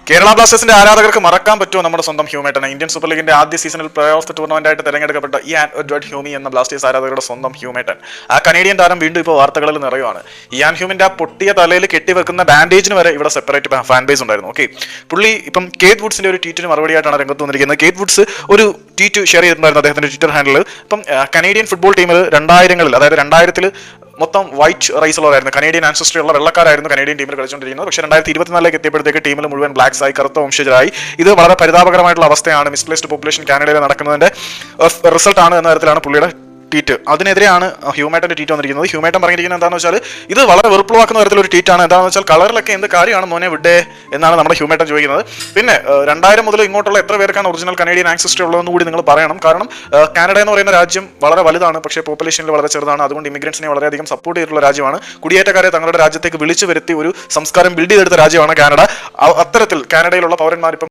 കേരള ബ്ലാസ്റ്റേഴ്സിന്റെ ആരാധകർക്ക് മറക്കാൻ പറ്റുമോ നമ്മുടെ സ്വന്തം ഹ്യൂമേട്ടനെ? ഇന്ത്യൻ സൂപ്പർ ലീഗിന്റെ ആദ്യ സീസണിൽ പ്ലേ ഓഫ് ദ ടൂർണമെന്റ് ആയിട്ട് തെരഞ്ഞെടുക്കപ്പെട്ട ഇയാൻ എഡ്വേർഡ് ഹ്യൂമി എന്ന ബ്ലാസ്റ്റേഴ്സ് ആരാധകരുടെ സ്വന്തം ഹ്യൂമേട്ടൻ. ആ കനേഡിയൻ താരം വീണ്ടും ഇപ്പോൾ വാർത്തകളിൽ നിറയുവാണ്. ഇയാൻ ഹ്യൂമിന്റെ ആ പൊട്ടിയ തലയിൽ കെട്ടിവെക്കുന്ന ബാൻഡേജിന് വരെ ഇവിടെ സെപ്പറേറ്റ് ഫാൻ ബേസ് ഉണ്ടായിരുന്നു. ഓക്കെ, പുള്ളി ഇപ്പം കേറ്റ് വുഡ്സിന്റെ ഒരു ട്വീറ്റിന് മറുപടിയായിട്ടാണ് രംഗത്ത് വന്നിരിക്കുന്നത്. കേറ്റ് വുഡ്സ് ഒരു ട്വീറ്റ് ഷെയർ ചെയ്തിട്ടുണ്ടായിരുന്നു അദ്ദേഹത്തിന്റെ ട്വിറ്റർ ഹാൻഡിൽ. ഇപ്പം കനേഡിയൻ ഫുട്ബോൾ ടീമിൽ 2000-ൽ, അതായത് 2000-ൽ മൊത്തം വൈറ്റ് റൈസുള്ളവരായിരുന്നു, കനേഡിയൻ ആൻസസ്ട്രി ഉള്ള വെള്ളക്കാരായിരുന്നു കനേഡിയൻ ടീമിൽ കളിച്ചുകൊണ്ടിരിക്കുന്നത്. പക്ഷേ 2024 എത്തിയപ്പോഴത്തേക്ക് ടീമിൽ മുഴുവൻ ബ്ലാക്സ് ആയി, കറുത്ത വംശജരായി. ഇത് വളരെ പരിതാപകരമായിട്ടുള്ള അവസ്ഥയാണ്, മിസ്പ്ലേസ്ഡ് പോപ്പുലേഷൻ കാനഡയിൽ നടക്കുന്നതിന്റെ റിസൾട്ടാണ് എന്ന തരത്തിലാണ് പുള്ളിയുടെ ട്വീറ്റ്. അതിനെതിരെയാണ് ഹ്യൂമേട്ടന്റെ ട്വീറ്റ് വന്നിരിക്കുന്നത്. ഹ്യൂമേട്ടൻ പറഞ്ഞിരിക്കുന്നത് എന്താണെന്ന് വെച്ചാൽ ഇത് വളരെ വെറുപ്പുളവാക്കുന്ന തരത്തിലൊരു ട്വീറ്റാണ്. എന്താണെന്ന് വെച്ചാൽ കളറിലൊക്കെ എന്ത് കാര്യമാണ് മോനെ വിടേ എന്നാണ് നമ്മുടെ ഹ്യൂമേട്ടൻ ചോദിക്കുന്നത്. പിന്നെ 2000 മുതൽ ഇങ്ങോട്ടുള്ള എത്ര പേർക്കാണ് ഒറിജിനൽ കനേഡിയൻ ആൻസസ്ട്രി ഉള്ളതെന്ന് കൂടി നിങ്ങൾ പറയണം. കാരണം കാനഡ എന്ന് പറയുന്ന രാജ്യം വളരെ വലുതാണ്, പക്ഷേ പോപ്പുലേഷനിൽ വളരെ ചെറുതാണ്. അതുകൊണ്ട് ഇമിഗ്രൻസിനെ വളരെയധികം സപ്പോർട്ട് ചെയ്തിട്ടുള്ള രാജ്യമാണ്. കുടിയേറ്റക്കാരെ തങ്ങളുടെ രാജ്യത്തേക്ക് വിളിച്ചു വരുത്തി ഒരു സംസ്കാരം ബിൽഡ് ചെയ്തെടുത്ത രാജ്യമാണ് കാനഡ. അത്തരത്തിൽ കാനഡയിലുള്ള പൗരന്മാർ ഇപ്പം